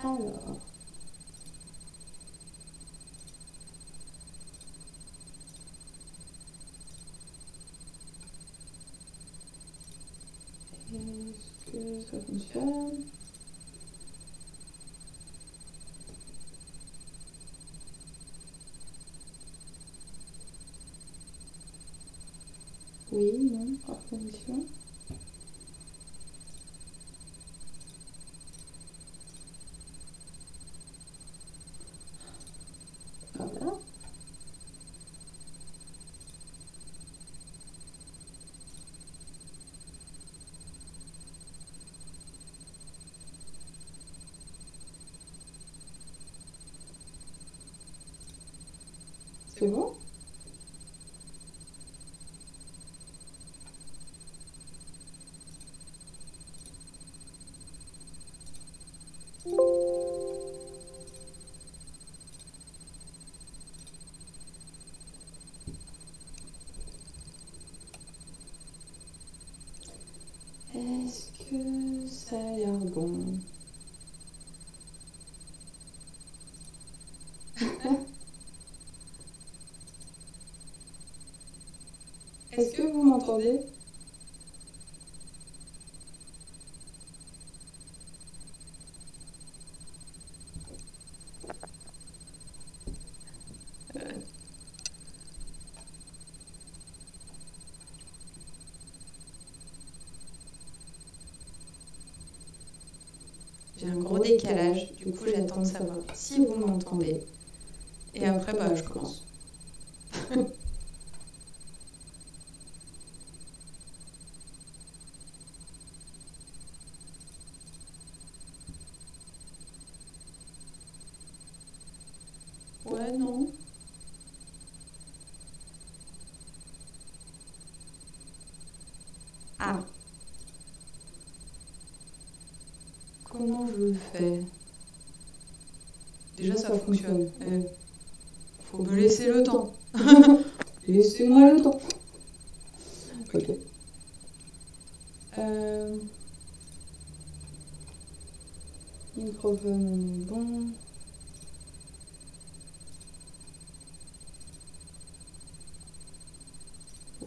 Alors, est-ce que ça fonctionne? Oui, non, par connexion. Voilà. C'est bon? Est-ce que ça a l'air bon? Est-ce que vous m'entendez? J'ai un gros décalage, du coup j'attends de savoir si vous m'entendez. Et après, je commence. Ouais, non. Ah. Comment je le fais? Déjà, ça fonctionne. Faut me laisser le temps. Laissez-moi le temps. Ok. Microphone, on est bon.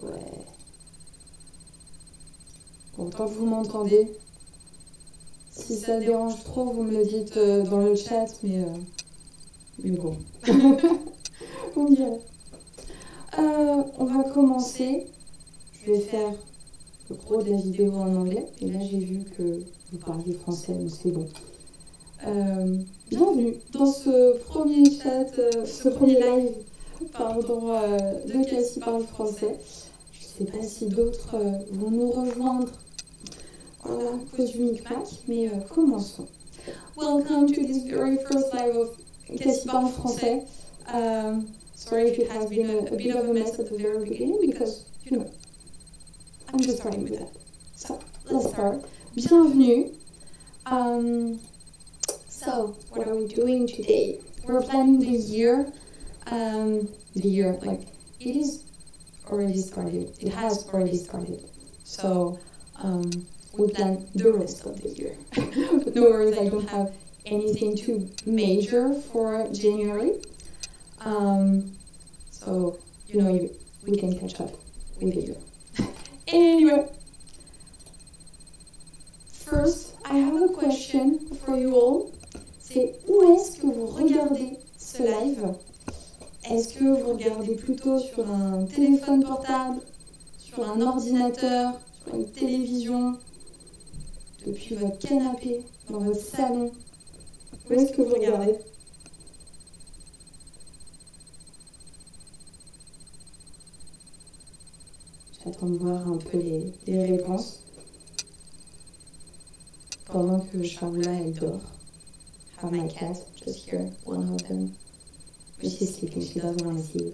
Ouais. Bon, tant que vous m'entendez, si ça dérange trop, vous me le dites dans le chat, mais bon. Vous me direz. On va commencer. Je vais faire le gros de la vidéo en anglais. Et là, j'ai vu que vous parliez français, donc c'est bon. Bienvenue dans ce premier chat, ce premier live, de Cassie parle français. Je ne sais pas si d'autres vont nous rejoindre à cause du micmac, mais commençons. Welcome to this very first live of Cassie parle français. Sorry if it has been a bit of a mess at the very beginning because, I'm just starting with that. So, let's start. Bienvenue. So, what are we doing today? We're planning the year, like, it is already started. It has already started. So, we plan the rest of the year. But no worries, I don't have anything too major for January. So, we can catch up with the year. Anyway, first, I have a question for you all. C'est où est-ce que vous regardez ce live? Est-ce que vous regardez plutôt sur un téléphone portable, sur un ordinateur, sur une télévision, depuis votre canapé, dans votre salon? Où est-ce que vous regardez? J'attends de voir un peu les réponses. Pendant que Charloula, elle dort. Have my cat just here, one of them. But she's sleeping, she doesn't want to see you.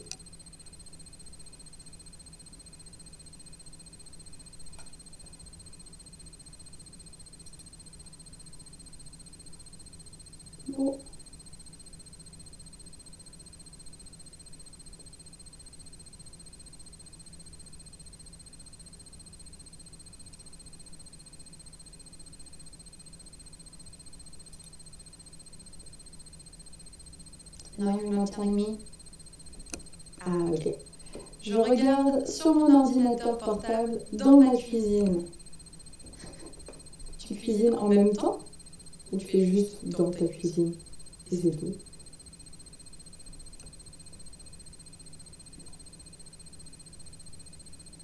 Bon. No, you're not telling me. Ah, ok. Je regarde sur mon ordinateur portable dans ma cuisine. Tu cuisines en même temps? Ou tu fais juste dans ta cuisine? Et c'est tout.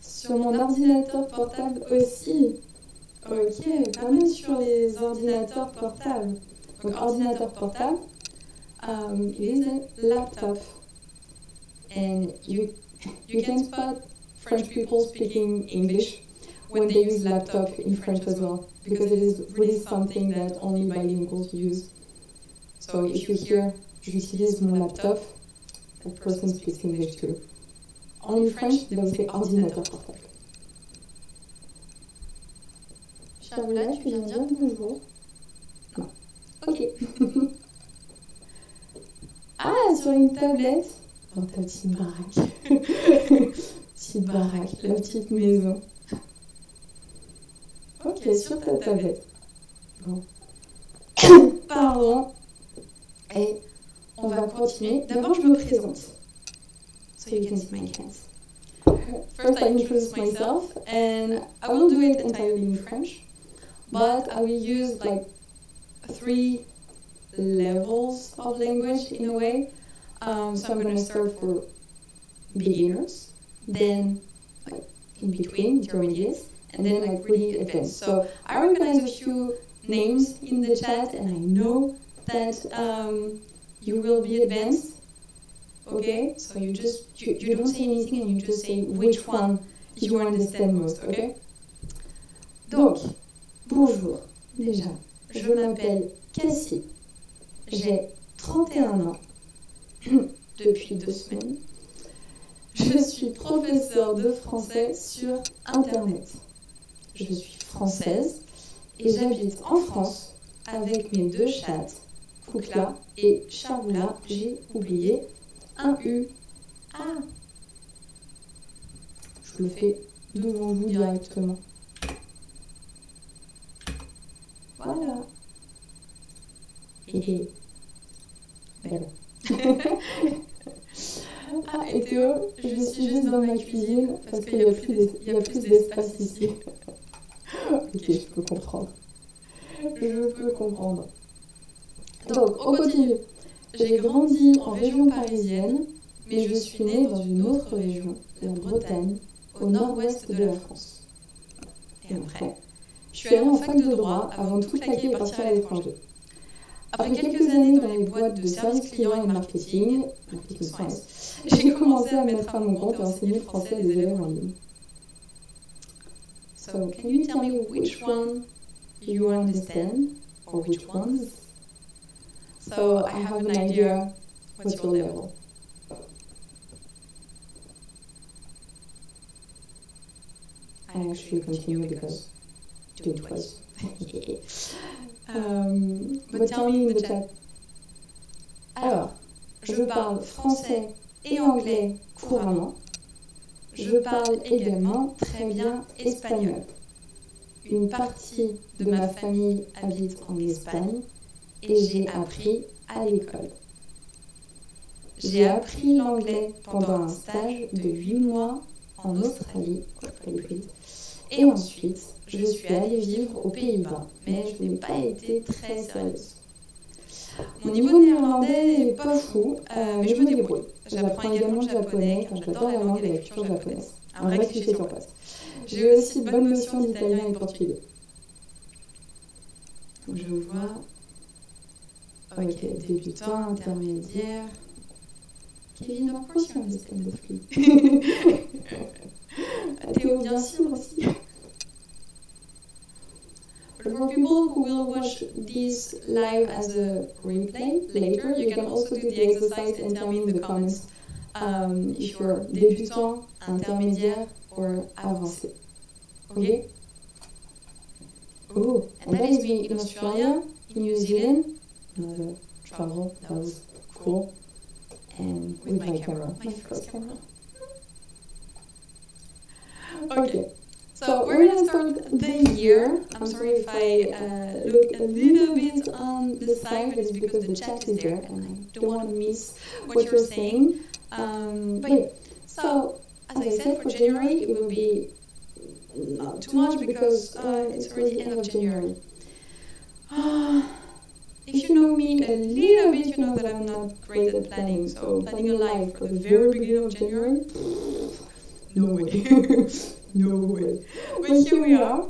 Sur mon ordinateur portable aussi. Ok, pas mal sur les ordinateurs portables. Donc ordinateur portable, it is a laptop. And you can spot French people speaking English when they use laptop in French as well, because it is really something that only bilinguals use. So if you hear, j'utilise mon laptop, that person speaks English too. Only French, they will say ordinateur portable. Charlotte, tu viens dire bonjour? Non. Ok. Ah, sur une tablette? Dans ta petite baraque. Petite baraque, la petite maison. Ok, sur ta tablette. Bon. Pardon. Et on va continuer. D'abord, je me présente. So you can see my hands. First, I introduce myself, and I will do it entirely in French, but I will use like 3 levels of language in a way. So I'm going to start for beginners, then like in between, intermediates, and then like really advanced. So I recognize a few names in the chat, and I know that you will be advanced. Okay, so you don't say anything and you just say which one you understand most, okay? Donc, bonjour, déjà, je m'appelle Cassie, j'ai 31 ans, depuis 2 semaines. Je suis professeure de français sur Internet. Je suis française et j'habite en France avec mes 2 chattes, Koukla et Charloula, j'ai oublié un U. Ah, je le fais devant vous directement. Voilà. Et belle. Ah, et Théo, je suis juste dans ma cuisine parce qu'il y a plus d'espace ici. Ok, je peux comprendre. Je peux comprendre. Donc, on continue. J'ai grandi en région parisienne, mais je suis née dans une autre région, la Bretagne, au nord-ouest de la France. Et après, je suis allée en fac de droit avant de tout plaquer et partir à l'étranger. Après quelques années dans les boîtes de service client et marketing science, j'ai commencé à mettre à mon compte et enseigner le français à des élèves en ligne. So, can you tell me which one you understand, or which ones? So, I have an idea. What's your level? I actually continue because do it twice. But tell me in the chat. Alors, je parle français et anglais couramment. Je parle également très bien espagnol. Une partie de ma famille habite en Espagne et j'ai appris à l'école. J'ai appris l'anglais pendant un stage de 8 mois en Australie, et ensuite je suis allée vivre aux Pays-Bas, mais je n'ai pas été très sérieuse. Mon niveau de néerlandais n'est pas fou, mais je me débrouille. J'apprends également le japonais car j'adore la langue et la culture japonaise. Un vrai cliché sur place. J'ai aussi de bonnes notions d'italien et de portugais. Je vois. Ok, débutant, intermédiaire. Kevin, of course you understand the three. Théo, bien sûr aussi. But for people who will watch this live as a replay later, you can also do the exercise and tell me in the comments if you're débutant, intermédiaire, or avancé. Okay? Oh, and that is me in Australia, in New Zealand. Another travel, that was cool. And with my camera, my first camera. Okay, So we're gonna start the year. I'm sorry if I look a little bit on the side, but it's because the chat is there and I don't want to miss what you're saying. But yeah, so as I said, for January it will be not too much because it's already end of January. If you know me a little bit, you know that I'm not great at planning. So planning a life for the very beginning of January, no way. No way. But here we are.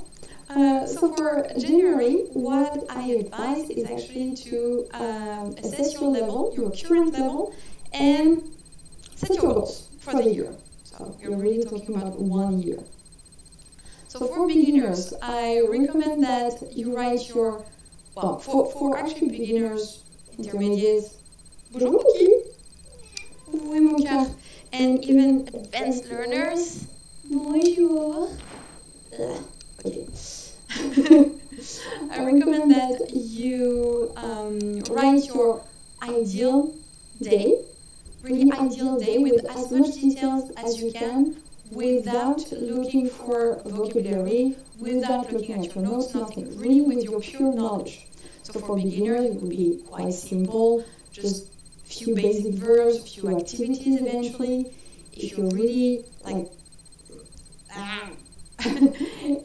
So for January, what I advise is actually to assess your level, your current level, and set your goals for the year. So you're really talking about 1 year. So for beginners, I recommend that you write your, well, for actually beginners, intermediates, bonjour Cookie, oui mon cœur, and even advanced learners, bonjour. Okay. I recommend that you write your ideal day, really ideal day with as much details as you can, without looking for vocabulary, without looking at your notes, nothing. Really with your pure knowledge. So for beginners, it will be quite simple, just few basic verbs, few activities eventually. If you're really like,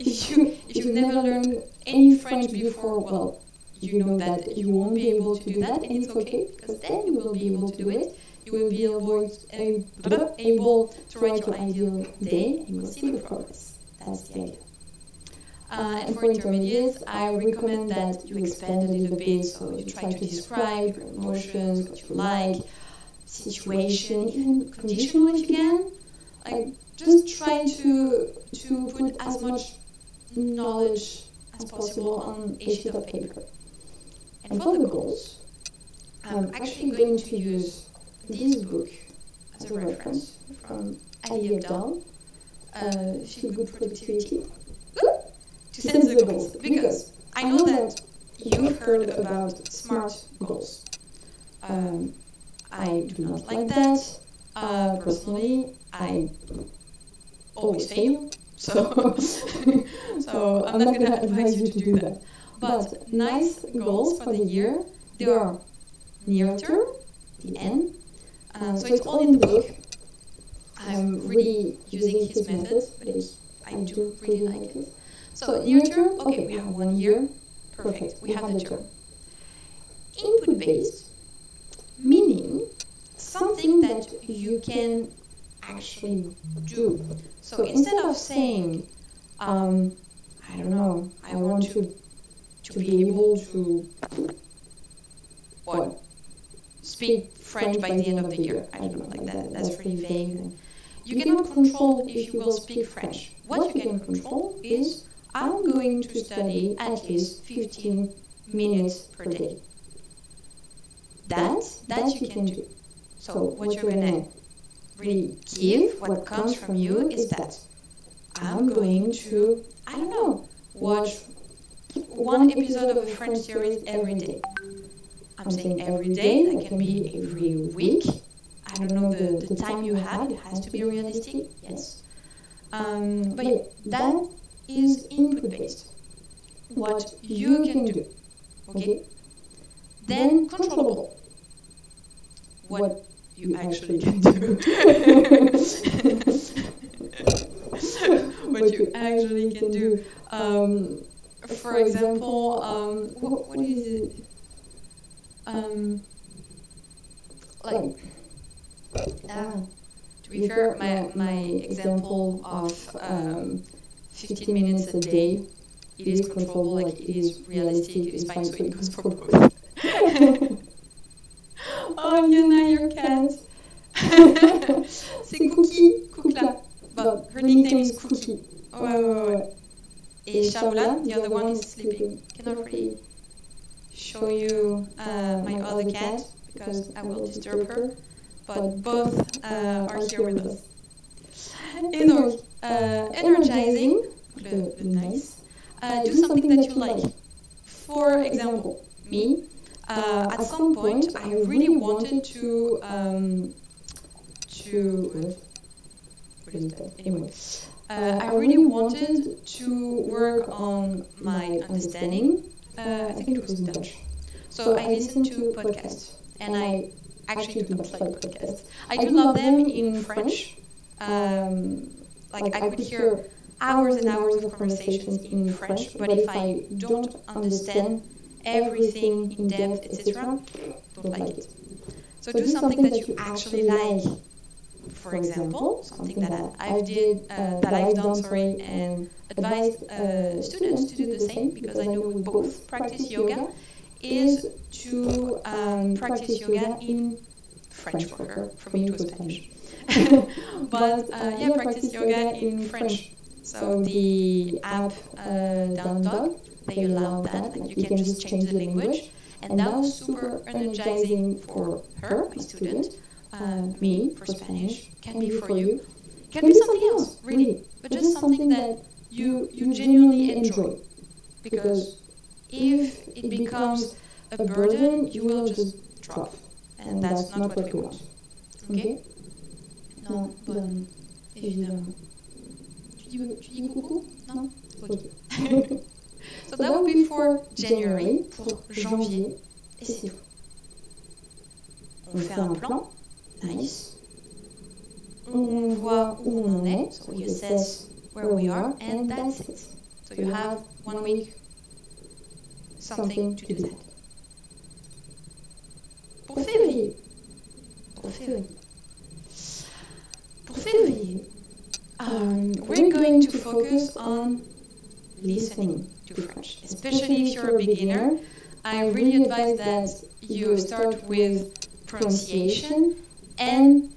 if you've never learned any French before, well, you know that you won't be able to do that, and it's okay, because then you will be able to do it. You will be able to write your ideal day, and you will see the progress. That's the idea. And for intermediates, I recommend that you expand a little bit, so you try to describe your emotions, what you like, situation, even conditional if you can. Like, just try to put as much knowledge as possible on a sheet of paper. And for the goals, I'm actually going to use this book as a reference from Ali Abdal, Feel Good Productivity, to set the goals. Because I know that you've heard about SMART goals. I do not like that. Personally, I always fail, so I'm not going to advise you to do that. But nice goals for the year, they are near term, the end. So it's all in the book. I'm really using his methods, but I do really like it. So near term, okay, we have 1 year, perfect, we have the term. Input based, meaning something that you can actually do. So instead of saying, I don't know, I want to be able to, what, speak French by the end of the year. I don't know, like that. That's pretty vague. You cannot control if you will speak French. What you can control is, I'm going to study at least 15 minutes per day. That you can do. So what you're going to really give, what comes from you, is that I'm going to, I don't know, watch 1 episode of a French series every day. I'm saying every day, that can be every week. I don't know the time you have, it has to be realistic, yes. But yeah, that is input-based. What you can do, okay? Then controllable. What you actually can do. What you actually can do. For example, what is it? To be fair, my example of 15 minutes a day, it is controllable, like it is realistic, it is fine, so it goes for both. Oh, Yana, your cat. C'est Cookie, Cookla. But her nickname is Cookie. Ouais. Et Charlotte, the other one, is sleeping. Cannot really show you my other cat because I will disturb her. But both are here with us. Et donc, energizing, le nice, do something that you like. For example, me, at some point, I really wanted to what is that? Anyway, I really wanted to work on my understanding. I think it was in Dutch. So I listened to podcasts, and I actually do not like podcasts. I do love them in French. Like I could hear hours and hours of conversations in French, but if I don't understand everything in depth, etc., don't like it. So do something that you actually like. For example, something that I've done, and advised students to do the same, because I know we both practice yoga, is to practice yoga in French for her. For me, it was Spanish. But practice yoga in French. So the app Down Dog, they allow that. Like you can just change the language, and that was super energizing for her, my student. Me for Spanish, can be for you, can be something else, really, but just something that you genuinely enjoy. Because if it becomes a burden, you will just drop, and that's not what we want. Okay? Non, bonne, évidemment. Tu dis coucou? Non? Ok. So that would be for January, pour janvier, et c'est tout. On fait un plan. Nice. On voit où on en est, so we assess where we are, and that's it. So you have 1 week, something to do that. Pour février. We're going to focus on listening to French, especially if you're a beginner. I really advise that you start with pronunciation and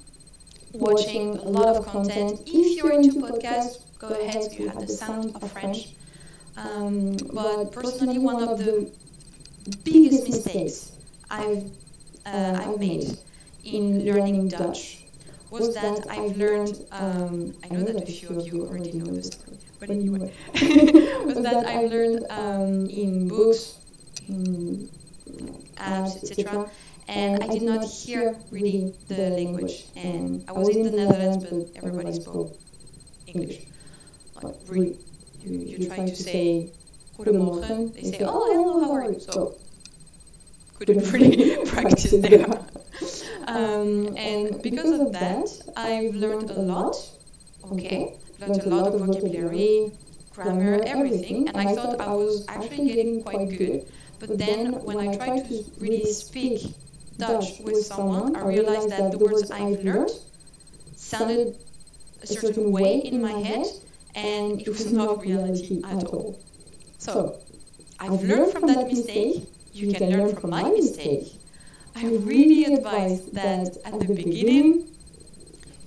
watching a lot of content. If you're into podcasts, go ahead, so you have the sound of French. But personally, one of the biggest mistakes I've made in learning Dutch was that I've learned, I know that a few of you already know this story, but anyway, was that I've learned in books, in apps, etc., and I did not hear really the language. And I was in the Netherlands, but everybody spoke English. Like really, you try to say goedemorgen, they say, oh, hello, how are you? So couldn't really practice there. And because of that, I've learned a lot. Okay, learned a lot of vocabulary, grammar, everything, and I thought I was actually getting quite good. But then when I tried to really speak Dutch with someone, I realized that the words I've learned sounded a certain way in my head, and it was not reality at all. So I've learned from that mistake. You can learn from my mistake. I really advise that at the beginning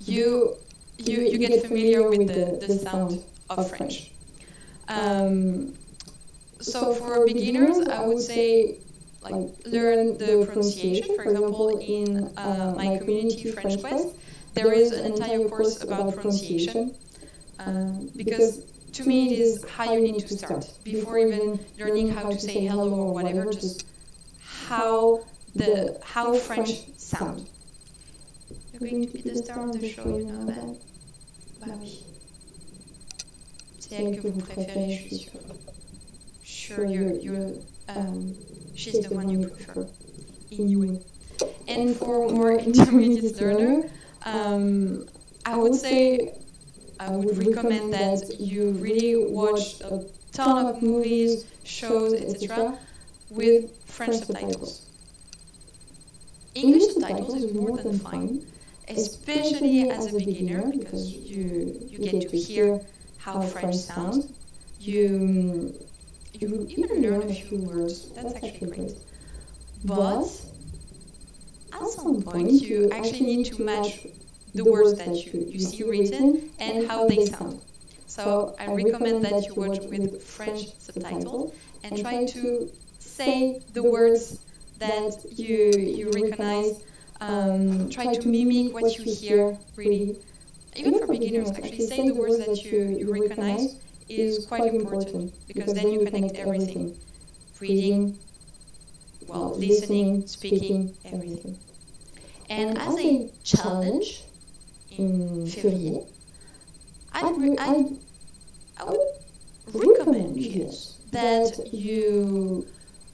you get familiar with the sound of French. So for beginners, I would say, like, learn the pronunciation. For example, in my community French Quest, there is an entire course about pronunciation, because to me it is how you need to start before even learning how to say hello or whatever. Just how French sound. You're going to be the star of the show, you know that? Bah oui. C'est elle que vous préférez, je suis sûre. Sure, she's the one you prefer, anyway. And for more intermediate learner, I would say I would recommend that you really watch a ton of movies, shows, etc. with French subtitles. English subtitles is more than fine, especially as a beginner, because you get to hear how French sounds. You even learn a few words. That's actually great. But at some point, you actually need to match the words that you see written and how they sound. So I recommend that you watch with French subtitles and try to say the words that you recognize. Try to mimic what you hear, really. Even for beginners, actually, say the words that you recognize is quite important, because then you connect everything. Reading, well, listening, speaking, everything. And as a challenge in février, I would recommend, yes, that you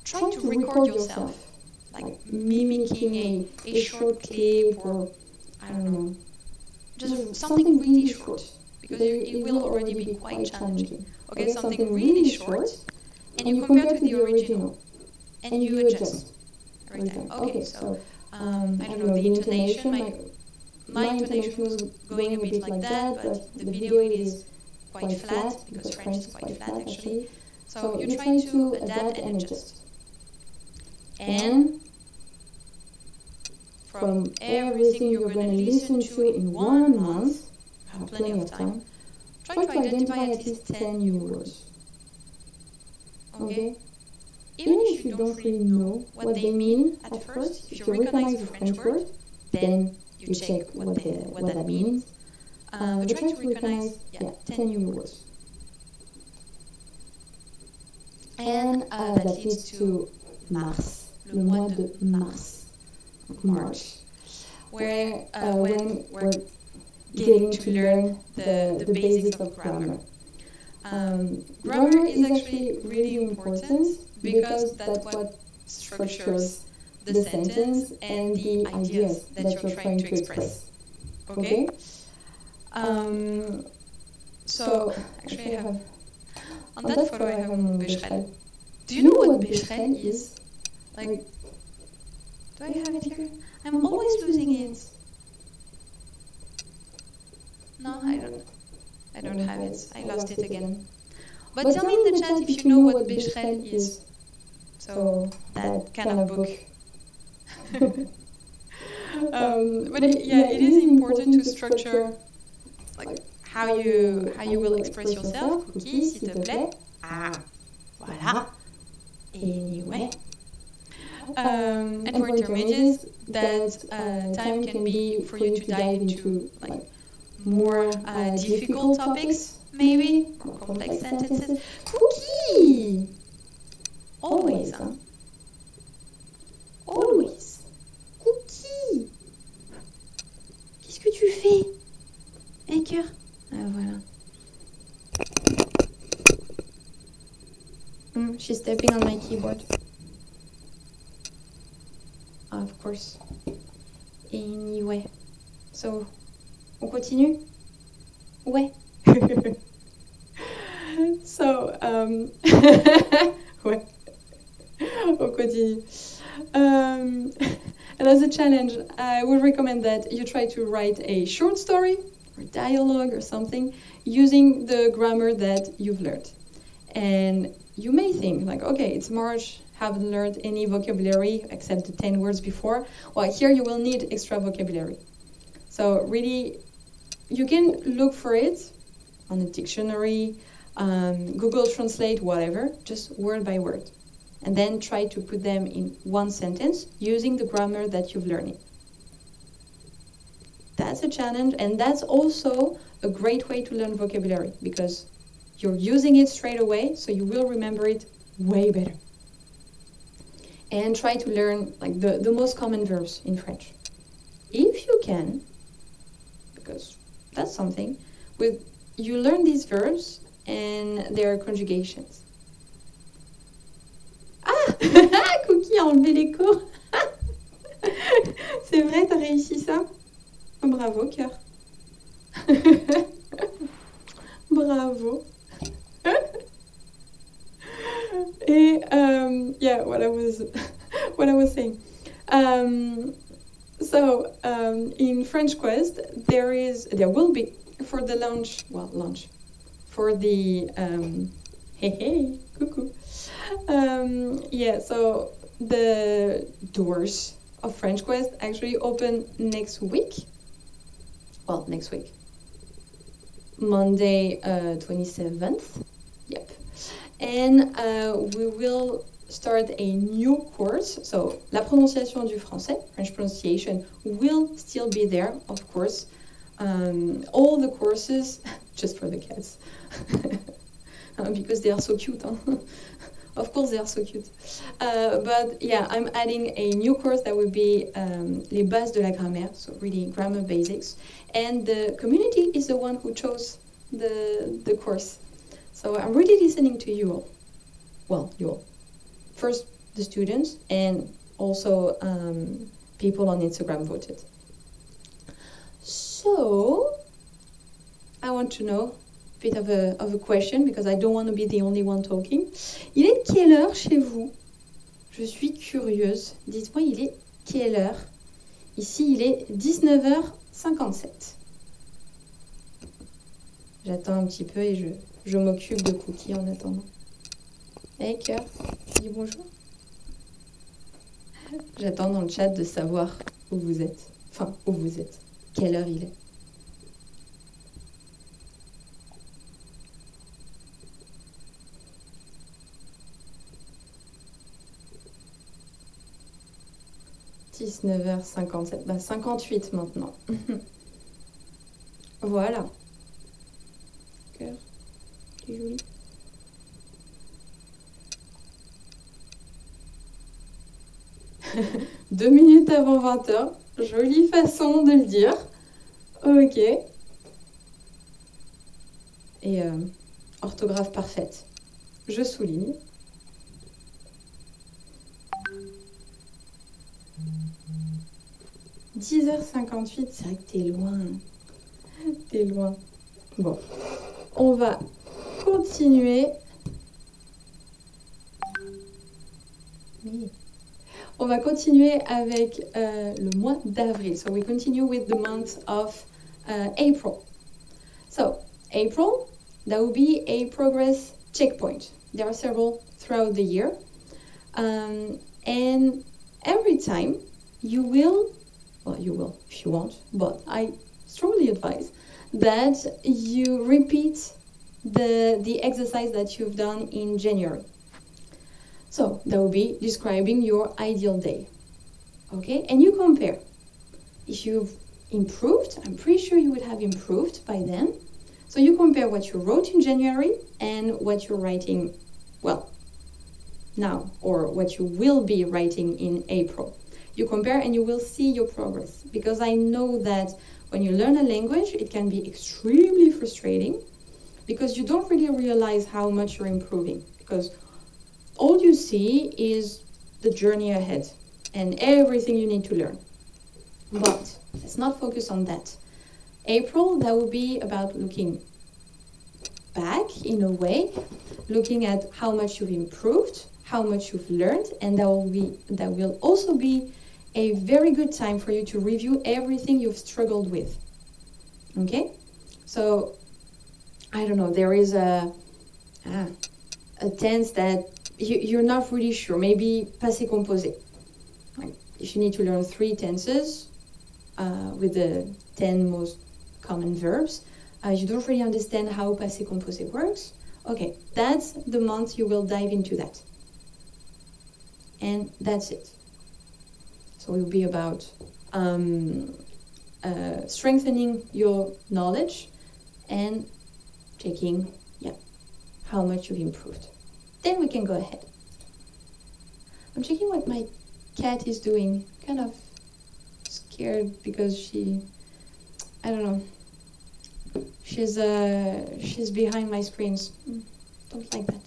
try to record yourself, like mimicking a short clip or, I don't know, just something really short, because it will already be quite challenging. Okay, something really short, and you compare to the original, and you adjust every time. Okay, so, I don't know, the intonation, my intonation was going a bit like that, but the video it is quite flat, because French is quite flat actually. So you try to adapt and adjust. And from everything you're going to listen to in 1 month, you have plenty of time, try to identify at least 10 new words. Okay? Even if you don't really know what they mean at first, if you recognize the French word, then you check what that means. But try to recognize 10 new words. And that leads to Mars, le mois de Mars, March, where when we're getting to learn the basics of grammar. Grammar is actually really important because that's what structures the sentence and the ideas that you're trying to express. Okay? So, actually I have, on that photo I have my becherel. Do you know what becherel is? Like, do I have it here? I'm always losing it. No, I don't have it. I lost it again. But tell me in the chat if you know what becherel is. So, that kind of book. But it is important to structure like how you will express yourself. Cookie, s'il te plaît. Ah, voilà. Anyway. And for intermediates, that time can be for you to dive into like more difficult topics, maybe more complex sentences. Cookie, always, huh? Always. Cookie. Qu'est-ce que tu fais? Un cœur. Ah, voilà. She's stepping on my keyboard. Of course. Anyway. So, on continue? Ouais. So, ouais. On continue. And as a challenge, I would recommend that you try to write a short story or dialogue or something using the grammar that you've learned. And you may think like, okay, it's March, haven't learned any vocabulary except the 10 words before. Well, here you will need extra vocabulary. So really, you can look for it on a dictionary, Google Translate, whatever, just word by word. And then try to put them in one sentence using the grammar that you've learned. That's a challenge, and that's also a great way to learn vocabulary because you're using it straight away, so you will remember it way better. And try to learn like the most common verbs in French. If you can, because that's something, you learn these verbs and their conjugations. Ah Cookie a enlevé l'écho. C'est vrai, t'as réussi ça? Bravo, cœur. Bravo. Et yeah, what I was saying. So in French Quest there will be for the launch for the hey coucou. Yeah, so the doors of French Quest actually open next week. Well, next week. Monday 27th. Yep. And we will start a new course. So, la prononciation du français, French pronunciation, will still be there, of course. All the courses, just for the cats, because they are so cute. Huh? Of course, they are so cute. But yeah, I'm adding a new course that will be les bases de la grammaire, so really grammar basics. And the community is the one who chose the course. So I'm really listening to you all. Well, you all. First, the students, and also people on Instagram voted. So, I want to know a bit of a question, because I don't want to be the only one talking. Il est quelle heure chez vous? Je suis curieuse. Dites-moi, il est quelle heure? Ici, il est 19h57. J'attends un petit peu et je m'occupe de Cookie en attendant. Hey, cœur, dis bonjour. J'attends dans le chat de savoir où vous êtes. Enfin, où vous êtes. Quelle heure il est. « 19h57. Bah, 58 maintenant. Voilà. Cœur, c'est joli. Deux minutes avant 20h. Jolie façon de le dire. Ok. Et orthographe parfaite. Je souligne. « 10h58, c'est vrai que t'es loin. T'es loin. Bon, on va continuer. Oui. On va continuer avec le mois d'avril. So we continue with the month of April. So, April, that will be a progress checkpoint. There are several throughout the year. And every time you will, if you want, but I strongly advise that you repeat the exercise that you've done in January. So that will be describing your ideal day. Okay, and you compare. If you've improved, I'm pretty sure you would have improved by then. So you compare what you wrote in January and what you're writing, well, now, or what you will be writing in April. You compare and you will see your progress. Because I know that when you learn a language, it can be extremely frustrating because you don't really realize how much you're improving. Because all you see is the journey ahead and everything you need to learn. But let's not focus on that. April, that will be about looking back in a way, looking at how much you've improved, how much you've learned, and that will also be a very good time for you to review everything you've struggled with. Okay? So, I don't know, there is a tense that you're not really sure. Maybe passé composé. Like if you need to learn 3 tenses with the 10 most common verbs, you don't really understand how passé composé works. Okay, that's the month you will dive into that. And that's it. So it will be about strengthening your knowledge and checking, how much you've improved. Then we can go ahead. I'm checking what my cat is doing. Kind of scared because I don't know. She's behind my screens. Don't like that.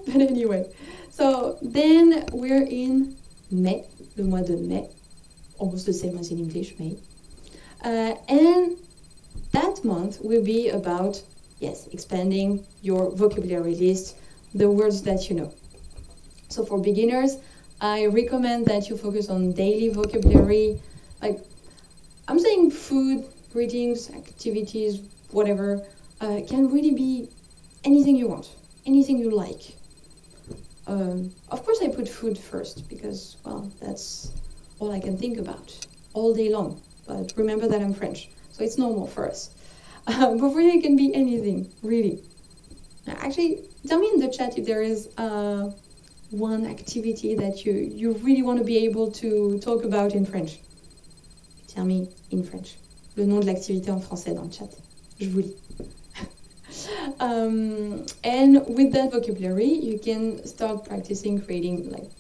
But anyway, so then we're in May, le mois de Mai. Almost the same as in English, May. And that month will be about, expanding your vocabulary list, the words that you know. So for beginners, I recommend that you focus on daily vocabulary. Like, I'm saying food, greetings, activities, whatever, can really be anything you want, anything you like. Of course I put food first because, that's all I can think about all day long. But remember that I'm French, so it's normal for us. But for you, it can be anything, really. Actually, tell me in the chat if there is one activity that you really want to be able to talk about in French. Tell me in French. Le nom de l'activité en français dans le chat. Je vous lis. And with that vocabulary, you can start practicing creating like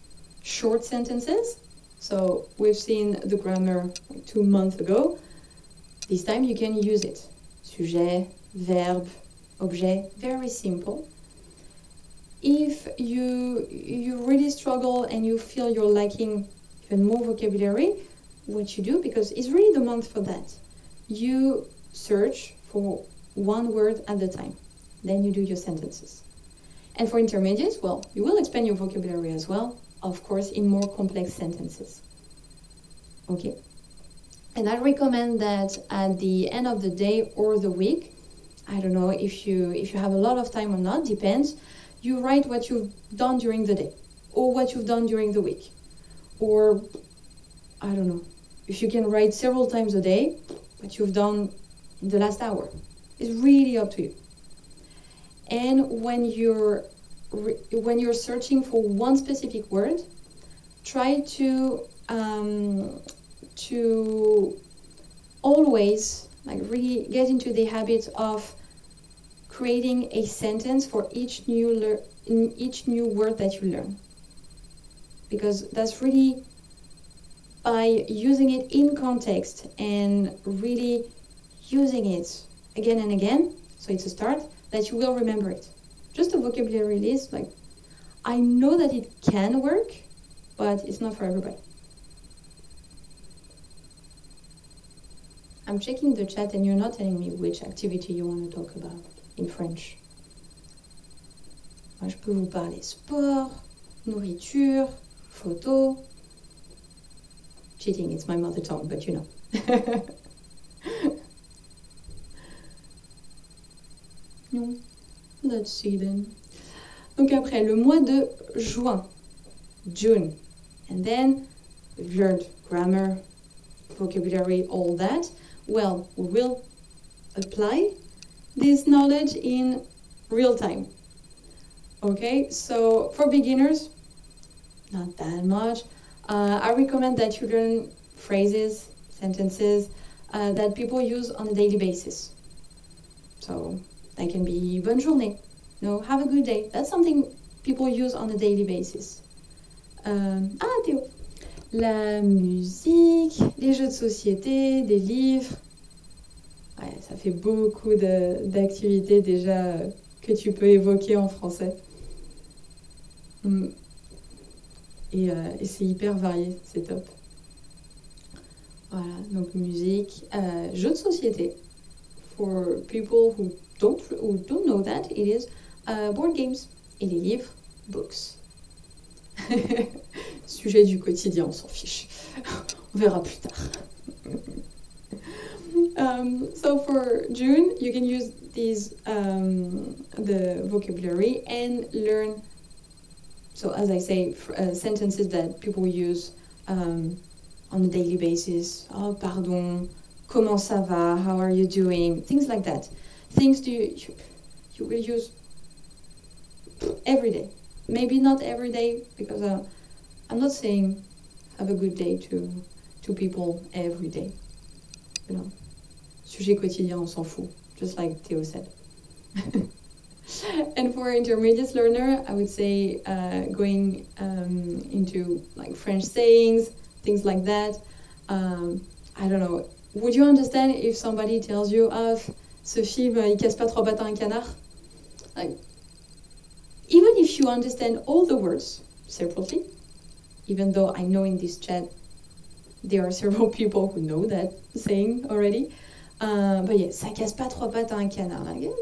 short sentences. So we've seen the grammar 2 months ago. This time you can use it. Sujet, verb, objet, very simple. If you really struggle and you feel you're lacking even more vocabulary, what you do, because it's really the month for that, you search for one word at a time. Then you do your sentences. And for intermediates, well, you will expand your vocabulary as well, of course, in more complex sentences. Okay. And I recommend that at the end of the day or the week, I don't know if you have a lot of time or not, depends, you write what you've done during the day or what you've done during the week. Or, I don't know, if you can write several times a day what you've done in the last hour. It's really up to you. And when you're searching for one specific word, try to always really get into the habit of creating a sentence for each new word that you learn, because that's really by using it in context and really using it again and again, so it's a start, that you will remember it. Just a vocabulary list, I know that it can work, but it's not for everybody. I'm checking the chat and you're not telling me which activity you want to talk about in French. Moi, je peux vous parler sport, nourriture, photo. Cheating, it's my mother tongue, but you know. No. Let's see then. Donc après, le mois de juin, June. And then we've learned grammar, vocabulary, all that. Well, we will apply this knowledge in real time. Okay, so for beginners, not that much. I recommend that you learn phrases, sentences that people use on a daily basis. So that can be bonne journée, have a good day. That's something people use on a daily basis. Théo. La musique, les jeux de société, des livres. Ouais, ça fait beaucoup d'activités déjà que tu peux évoquer en français. Et c'est hyper varié, c'est top. Voilà, donc musique, jeux de société. For people who don't know that, it is board games et les livres, books. Sujet du quotidien, on s'en fiche. On verra plus tard. So for June, you can use these the vocabulary and learn. So as I say, sentences that people use on a daily basis. Oh, pardon. Comment ça va? How are you doing? Things like that. Things you will use every day. Maybe not every day, because I'm not saying have a good day to people every day. Sujet quotidien, on s'en fout. Just like Theo said. And for intermediate learner, I would say going into French sayings, things like that. I don't know. Would you understand if somebody tells you, ce film, il casse pas trois pattes à un canard? Even if you understand all the words separately, even though I know in this chat there are several people who know that saying already, but yeah, ça casse pas trois pattes à un canard. It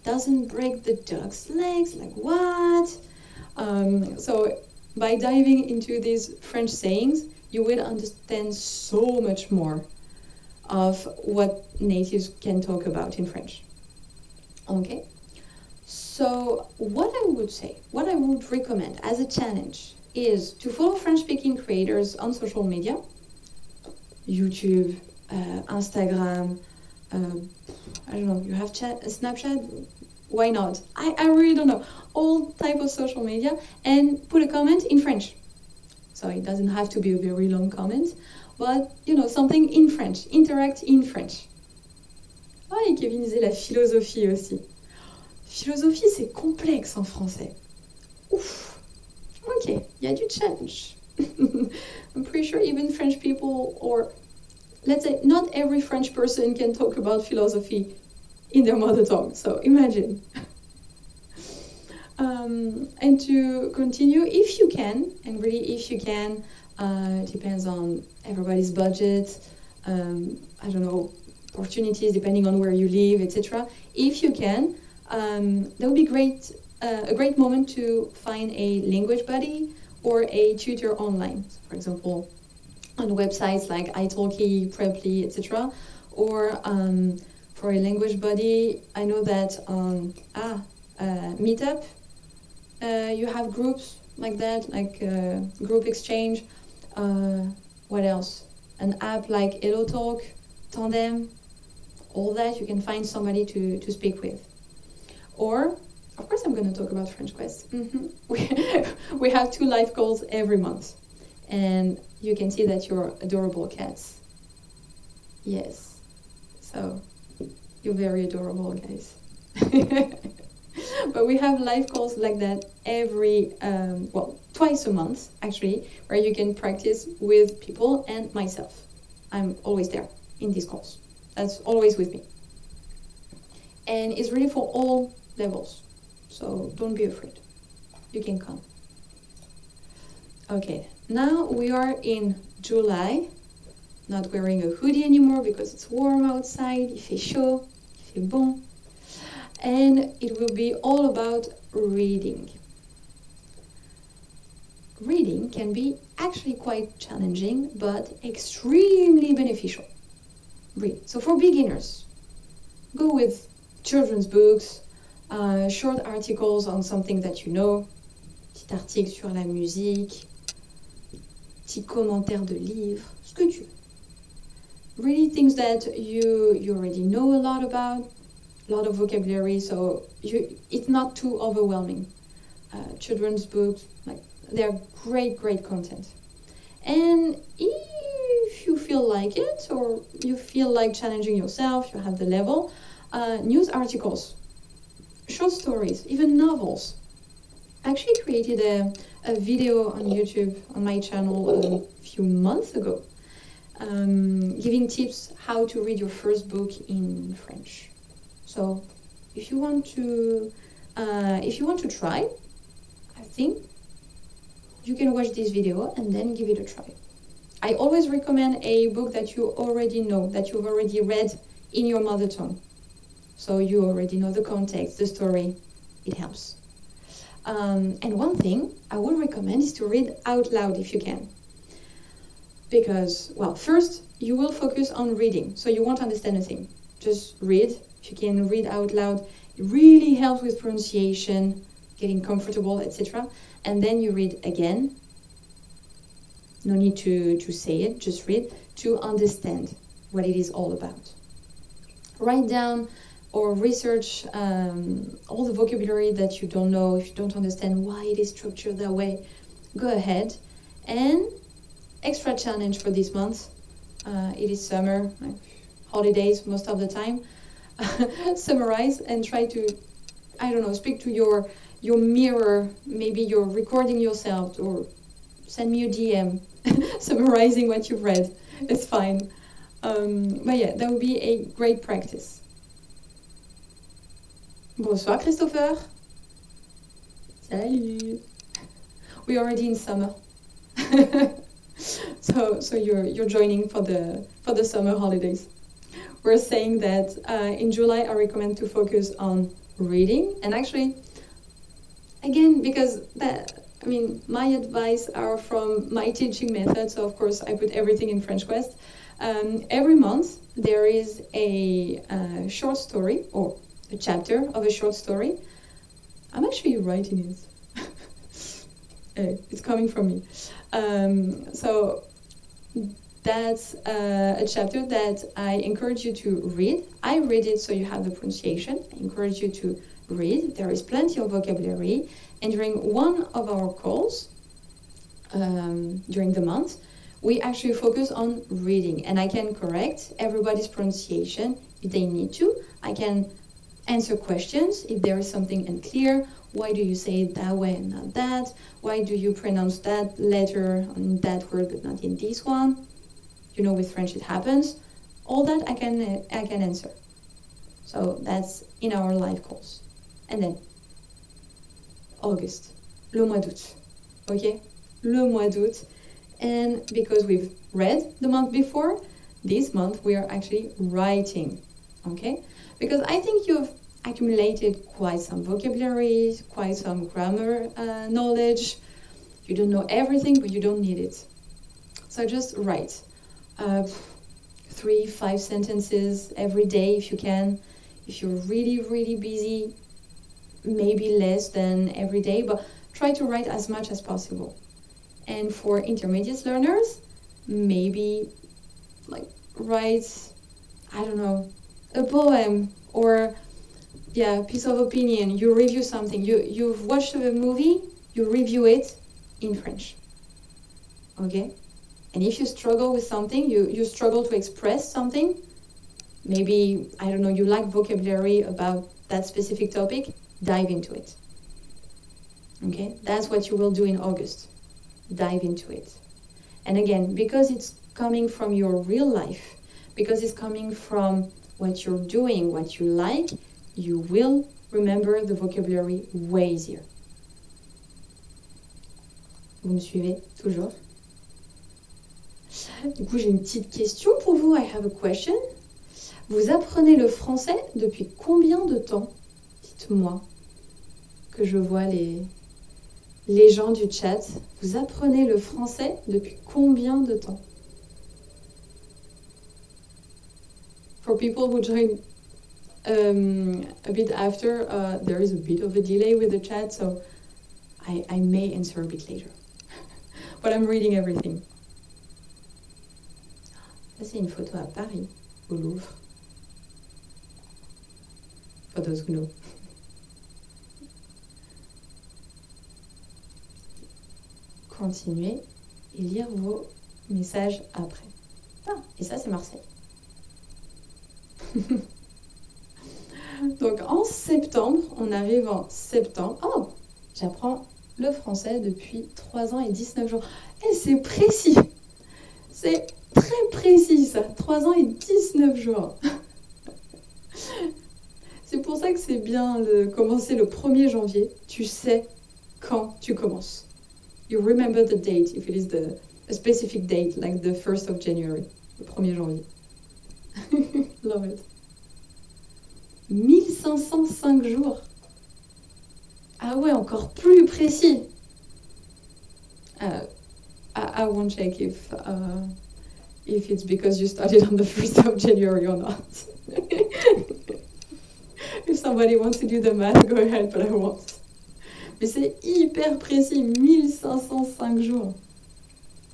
doesn't break the dog's legs, what? So by diving into these French sayings, you will understand so much more of what natives can talk about in French. Okay? So what I would recommend as a challenge is to follow French-speaking creators on social media, YouTube, Instagram, I don't know, you have Snapchat, why not? I really don't know. All type of social media, and put a comment in French. So it doesn't have to be a very long comment, but something in French. Interact in French. Ah, et Kevin disait la philosophie aussi. Philosophie, c'est complexe en français. Ouf. Ok, il y a du challenge. I'm pretty sure even French people, or let's say not every French person can talk about philosophy in their mother tongue. So imagine. And to continue, if you can, and really if you can, depends on everybody's budget, I don't know, opportunities depending on where you live, etc. If you can, that would be great, a great moment to find a language buddy or a tutor online. So for example, on websites like italki, Preply, etc. Or for a language buddy, I know that on Meetup, you have groups like that, like group exchange. What else? An app like HelloTalk, Tandem, all that, you can find somebody to speak with. Or, of course I'm going to talk about French Quest. We have 2 live calls every month. And you can see that you're adorable cats. Yes. So, you're very adorable, guys. But we have live calls like that every, twice a month, actually, where you can practice with people and myself. I'm always there in these calls. That's always with me. And it's really for all levels. So don't be afraid. You can come. Okay, now we are in July. Not wearing a hoodie anymore because it's warm outside. Il fait chaud, il fait bon. And it will be all about reading. Reading can be actually quite challenging, but extremely beneficial. Read. So for beginners, go with children's books, short articles on something that you know, petit article sur la musique, petit commentaire de livre, ce que tu veux. Really things that you already know a lot about, a lot of vocabulary, so it's not too overwhelming. Children's books, they're great content. And if you feel like it, or you feel like challenging yourself, you have the level, news articles, short stories, even novels. I actually created a video on YouTube, on my channel, a few months ago, giving tips how to read your first book in French. So if you want to try, I think you can watch this video and then give it a try. I always recommend a book that you already know, that you've already read in your mother tongue. So you already know the context, the story. It helps. And one thing I would recommend is to read out loud if you can. Because, well, first, you will focus on reading, so you won't understand a thing. Just read. If you can read out loud, it really helps with pronunciation, getting comfortable, etc. And then you read again. No need to say it, just read, to understand what it is all about. Write down or research all the vocabulary that you don't know, if you don't understand why it is structured that way. Go ahead. And extra challenge for this month. It is summer, holidays most of the time. Summarize and try to, I don't know, speak to your mirror. Maybe you're recording yourself, or send me a DM summarizing what you've read. It's fine. But yeah, that would be a great practice. Bonsoir, Christopher. Salut. We're already in summer. So you're joining for the summer holidays. We're saying that in July I recommend to focus on reading, and actually, again, because my advice are from my teaching method, so of course I put everything in French Quest. Every month there is a short story, or a chapter of a short story. I'm actually writing it. It's coming from me. So that's a chapter that I encourage you to read. I read it so you have the pronunciation. I encourage you to read. There is plenty of vocabulary. And during one of our calls, during the month, we actually focus on reading. And I can correct everybody's pronunciation if they need to. I can answer questions if there is something unclear. Why do you say it that way and not that? Why do you pronounce that letter on that word but not in this one? You know, with French it happens. All that I can answer. So that's in our life goals. And then, August, le mois d'août, okay? Le mois d'août. And because we've read the month before, this month we are actually writing, okay? Because I think you've accumulated quite some vocabulary, quite some grammar knowledge. You don't know everything, but you don't need it. So just write 3-5 sentences every day if you can. If you're really, really busy, maybe less than every day, but try to write as much as possible. And for intermediate learners, maybe like write, I don't know, a poem or a piece of opinion. You review something. You've watched a movie, you review it in French. Okay? And if you struggle with something, you struggle to express something, maybe, I don't know, you lack vocabulary about that specific topic, dive into it. Okay? That's what you will do in August. Dive into it. And again, because it's coming from your real life, because it's coming from what you're doing, what you like, you will remember the vocabulary way easier. Vous me suivez toujours? Du coup, j'ai une petite question pour vous. I have a question. Vous apprenez le français depuis combien de temps? Dites-moi, que je vois les gens du chat. Vous apprenez le français depuis combien de temps? For people who join a bit after, there is a bit of a delay with the chat, so I may answer a bit later. But I'm reading everything. Ça, c'est une photo à Paris, au Louvre. For those who know. Continuez et lire vos messages après. Ah, et ça, c'est Marseille. Donc, en septembre, on arrive en septembre. Oh, j'apprends le français depuis 3 ans et 19 jours. Et c'est précis. C'est très précis, ça. 3 ans et 19 jours. C'est pour ça que c'est bien de commencer le 1er janvier. Tu sais quand tu commences. You remember the date, if it is a specific date, like the 1st of January, le 1er janvier. Love it. 1505 jours. Ah ouais, encore plus précis. I won't check if it's because you started on the 1st of January or not. If somebody wants to do the math, go ahead, but I won't. Mais c'est hyper précis, 1505 jours.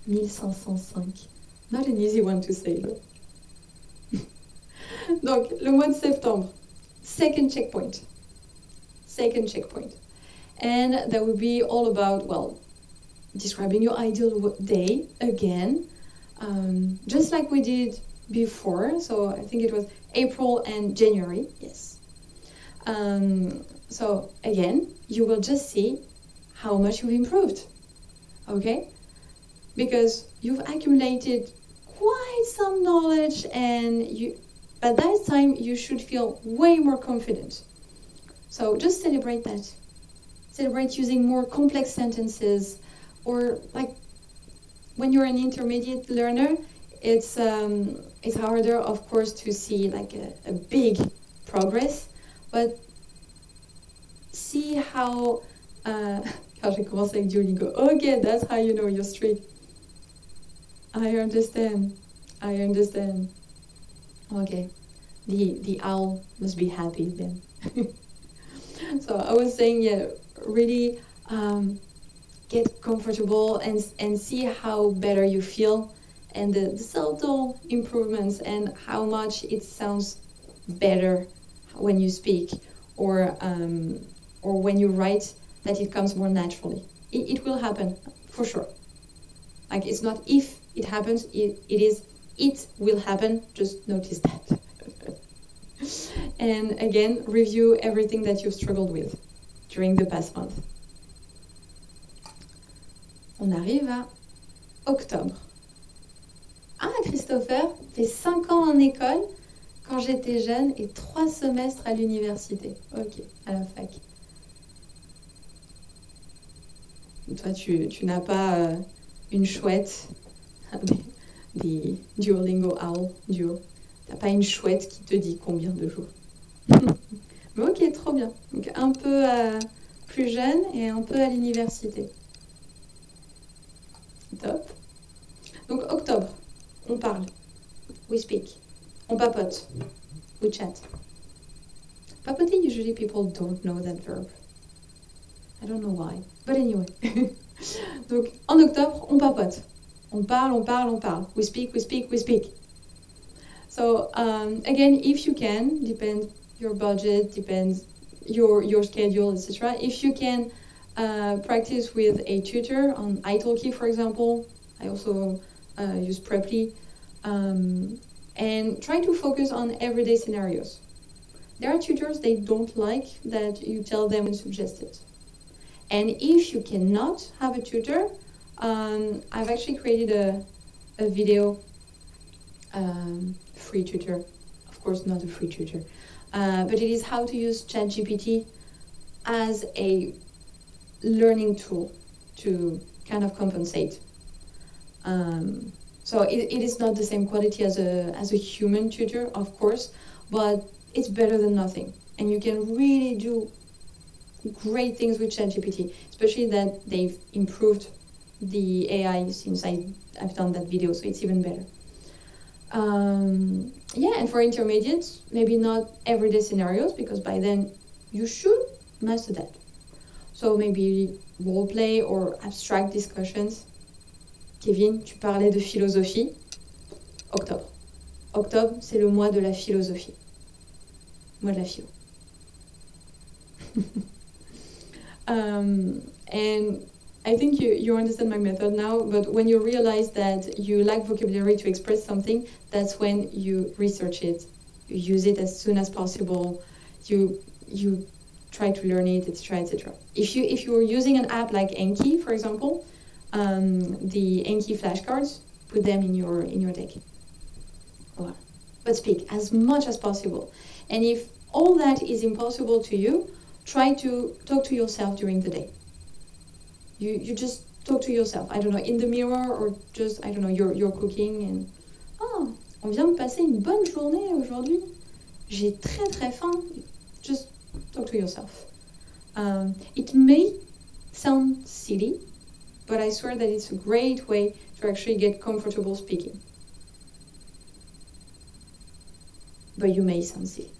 1505. Not an easy one to say, though. Donc, le mois de septembre, second checkpoint. And that will be all about, well, describing your ideal day again, just like we did before. So I think it was April and January, yes. So again, you will just see how much you've improved, okay? Because you've accumulated quite some knowledge, and by that time you should feel way more confident. So just celebrate that. Celebrate using more complex sentences, or like when you're an intermediate learner, it's harder, of course, to see like a big progress, but see how quand j'ai commencé avec Duolingo, okay, that's how you know you're strict. I understand. Okay, the owl must be happy then. So I was saying, yeah, really get comfortable and see how better you feel, and the subtle improvements, and how much it sounds better when you speak, or when you write, that it comes more naturally. It will happen, for sure. Like, it's not if it happens, it will happen, just notice that. And again, review everything that you've struggled with during the past month. On arrive à octobre. Ah, Christopher fait 5 ans en école. quand j'étais jeune et 3 semestres à l'université. Ok, à la fac. Toi, tu n'as pas une chouette, des Duolingo Owl, Duo. T'as pas une chouette qui te dit combien de jours. Mais ok, trop bien. Donc un peu plus jeune et un peu à l'université. Top. Donc octobre, on parle. We speak. On papote. We chat. Papoter, usually people don't know that verb. I don't know why. But anyway. Donc en octobre, on papote. On parle, on parle, on parle. We speak, we speak, we speak. So again, if you can, depends your budget, depends your schedule, etc. If you can practice with a tutor on italki, for example, I also use Preply, and try to focus on everyday scenarios. There are tutors they don't like that you tell them and suggest it. And if you cannot have a tutor, I've actually created a video free tutor. Of course, not a free tutor. But it is how to use ChatGPT as a learning tool to kind of compensate. So it is not the same quality as a human tutor, of course, but it's better than nothing. And you can really do great things with ChatGPT, especially that they've improved the AI since I've done that video, so it's even better. Yeah, and for intermediates, maybe not everyday scenarios, because by then you should master that. So maybe role play or abstract discussions. Kevin, tu parlais de philosophie. Octobre. Octobre, c'est le mois de la philosophie. Mois de la philo. And I think you understand my method now, but when you realize that you lack vocabulary to express something, that's when you research it. You use it as soon as possible. You try to learn it, etc., etc. If you're using an app like Enki, for example, the Enki flashcards, put them in your deck. Voilà. But speak as much as possible. And if all that is impossible to you, try to talk to yourself during the day. You just talk to yourself, I don't know, in the mirror, or just, I don't know, you're cooking and on vient de passer une bonne journée aujourd'hui. J'ai très très faim. Just talk to yourself. It may sound silly, but I swear that it's a great way to actually get comfortable speaking. But you may sound silly.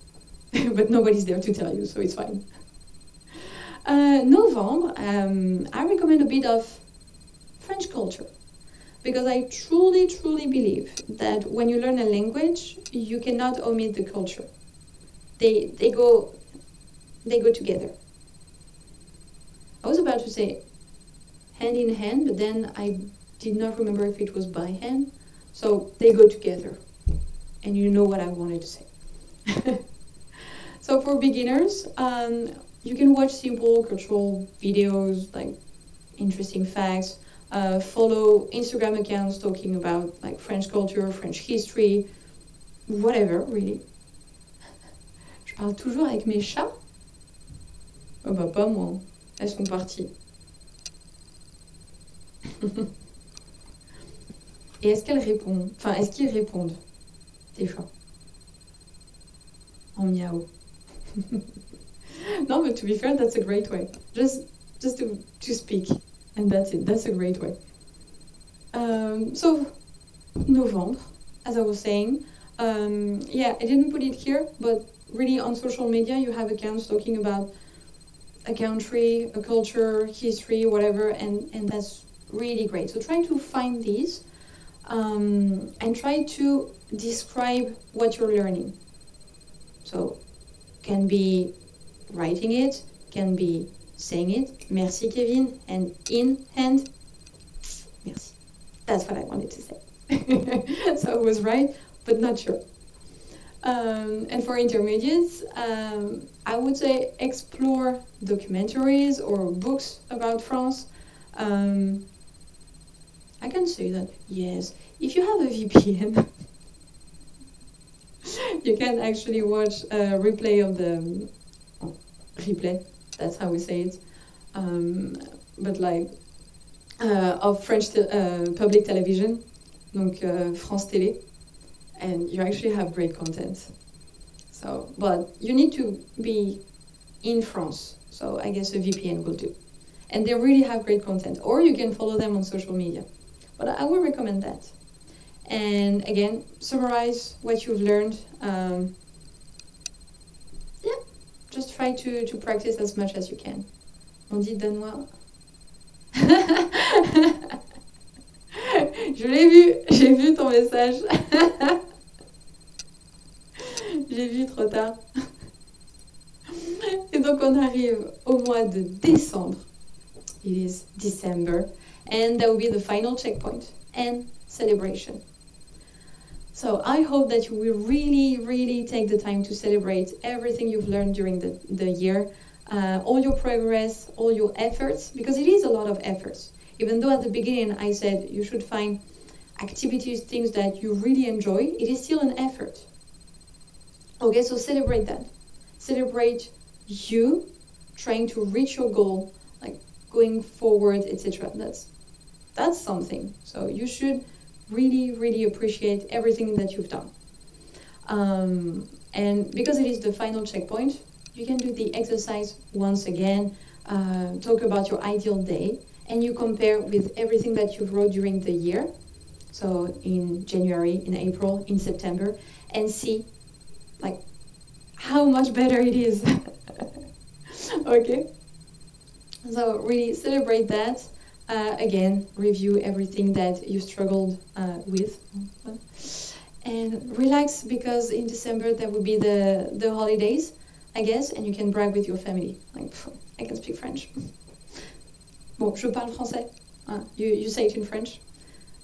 But nobody's there to tell you, so it's fine. November, I recommend a bit of French culture, because I truly, truly believe that when you learn a language, you cannot omit the culture. They go together. I was about to say hand in hand, but then I did not remember if it was by hand. So they go together, and you know what I wanted to say. So for beginners, you can watch simple cultural videos, like interesting facts, follow Instagram accounts talking about like French culture, French history, whatever, really. Je parle toujours avec mes chats. Oh bah pas moi, elles sont parties. Et est-ce qu'elles répondent, enfin est-ce qu'ils répondent, tes chats? En miaou. No, but to be fair, that's a great way. Just to speak, and that's it. That's a great way. So, November, as I was saying, yeah, I didn't put it here, but really on social media, you have accounts talking about a country, a culture, history, whatever, and that's really great. So try to find these, and try to describe what you're learning. So, can be writing it, can be saying it. Merci, Kevin. And in hand. Merci. That's what I wanted to say. So I was right, but not sure. And for intermediates, I would say explore documentaries or books about France. I can say that, yes, if you have a VPN, you can actually watch a replay of the replay. That's how we say it. But like of French public television, donc France Télé, and you actually have great content. So, but you need to be in France. So I guess a VPN will do. And they really have great content. Or you can follow them on social media. But I would recommend that. And again, summarize what you've learned. Yeah, just try to practice as much as you can. On dit danois. Je l'ai vu, j'ai vu ton message. J'ai vu trop tard. Et donc on arrive au mois de décembre. It is December, and that will be the final checkpoint and celebration. So I hope that you will really, really take the time to celebrate everything you've learned during the year, all your progress, all your efforts, because it is a lot of efforts. Even though at the beginning I said you should find activities, things that you really enjoy, it is still an effort. Okay, so celebrate that. Celebrate you trying to reach your goal, like going forward, etc. That's something. So you should really, really appreciate everything that you've done. And because it is the final checkpoint, you can do the exercise once again, talk about your ideal day, and you compare with everything that you've wrote during the year, so in January, in April, in September, and see like how much better it is. Okay? So really celebrate that. Again, review everything that you struggled with. And relax, because in December there will be the holidays, I guess, and you can brag with your family. Like, I can speak French. Bon, je parle français. You say it in French.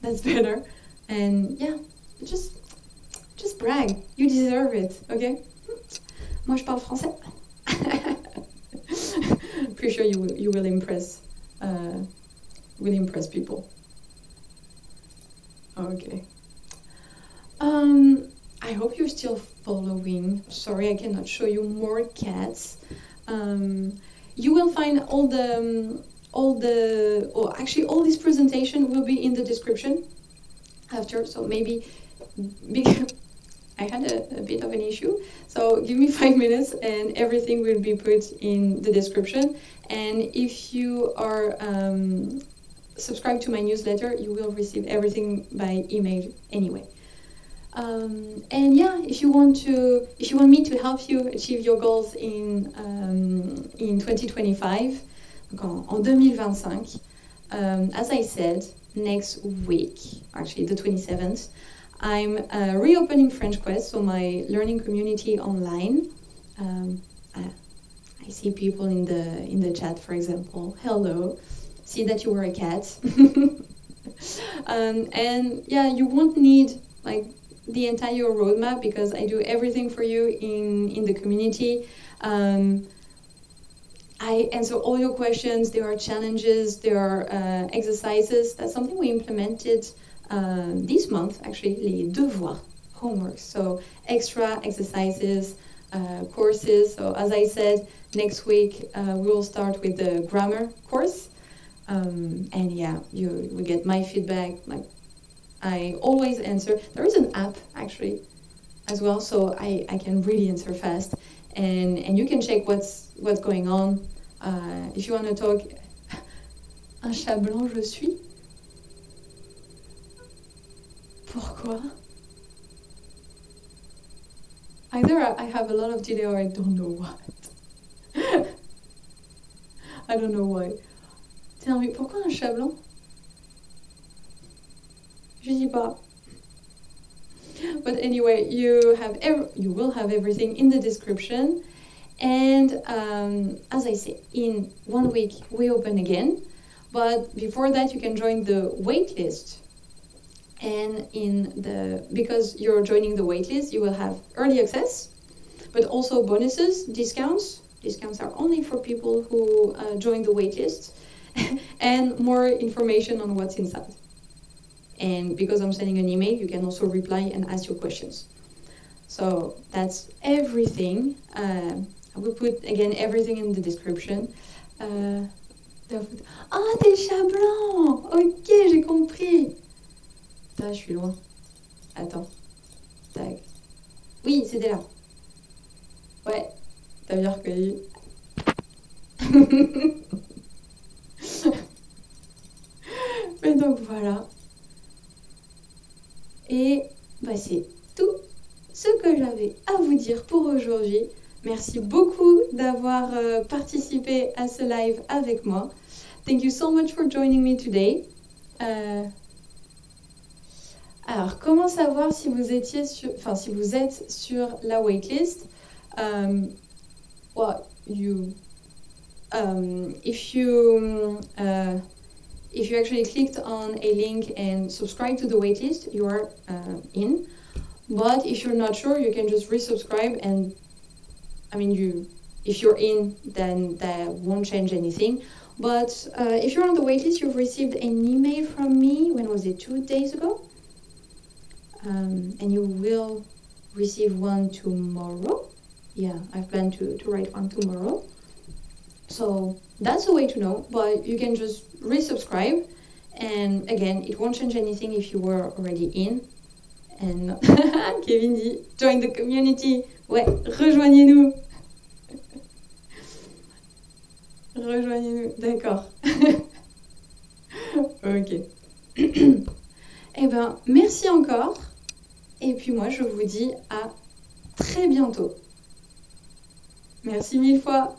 That's better. And yeah, just brag. You deserve it, okay? Moi, je parle français. Pretty sure you will impress. Will impress people. Okay. I hope you're still following. Sorry, I cannot show you more cats. You will find all this presentation will be in the description after. So maybe because I had a bit of an issue. So give me 5 minutes and everything will be put in the description. And if you are subscribed to my newsletter, you will receive everything by email anyway. And yeah, if you want me to help you achieve your goals in 2025, en 2025, as I said, next week, actually the 27th, I'm reopening French Quest, so my learning community online. I see people in the chat, for example. Hello, see that you were a cat. And yeah, you won't need like the entire roadmap, because I do everything for you in the community. I answer all your questions. There are challenges, there are exercises. That's something we implemented this month, actually, les devoirs, homework. So extra exercises, courses. So as I said, next week we will start with the grammar course. And yeah, you will get my feedback. Like, I always answer. There is an app actually as well, so I can really answer fast. And you can check what's going on. If you want to talk, un chat blanc je suis. Pourquoi? Either I have a lot of delay or I don't know what. I don't know why. Tell me, pourquoi un chat blanc? Je dis pas. But anyway, you will have everything in the description. And as I say, in 1 week we open again. But before that, you can join the waitlist. And because you're joining the waitlist, you will have early access, but also bonuses, discounts. Discounts are only for people who join the waitlist, and more information on what's inside. And because I'm sending an email, you can also reply and ask your questions. So that's everything. I will put again everything in the description. Ah, t'es le chat blanc. Ok, j'ai compris. Putain, je suis loin. Attends. Tac. Oui, c'était là. Ouais, t'as bien reconnu. Mais donc voilà. Et bah, c'est tout ce que j'avais à vous dire pour aujourd'hui. Merci beaucoup d'avoir participé à ce live avec moi. Thank you so much for joining me today. Alors, comment savoir si vous êtes sur la waitlist? Well, if you actually clicked on a link and subscribed to the waitlist, you are in. But if you're not sure, you can just resubscribe, and if you're in, then that won't change anything. But if you're on the waitlist, you've received an email from me. When was it? 2 days ago. And you will receive one tomorrow. Yeah, I plan to write one tomorrow. So that's a way to know, but you can just resubscribe. And again, it won't change anything if you were already in. And Kevin dit, join the community. Ouais, rejoignez-nous. Rejoignez-nous, d'accord. Ok. Eh ben, merci encore. Et puis moi, je vous dis à très bientôt. Merci 1000 fois.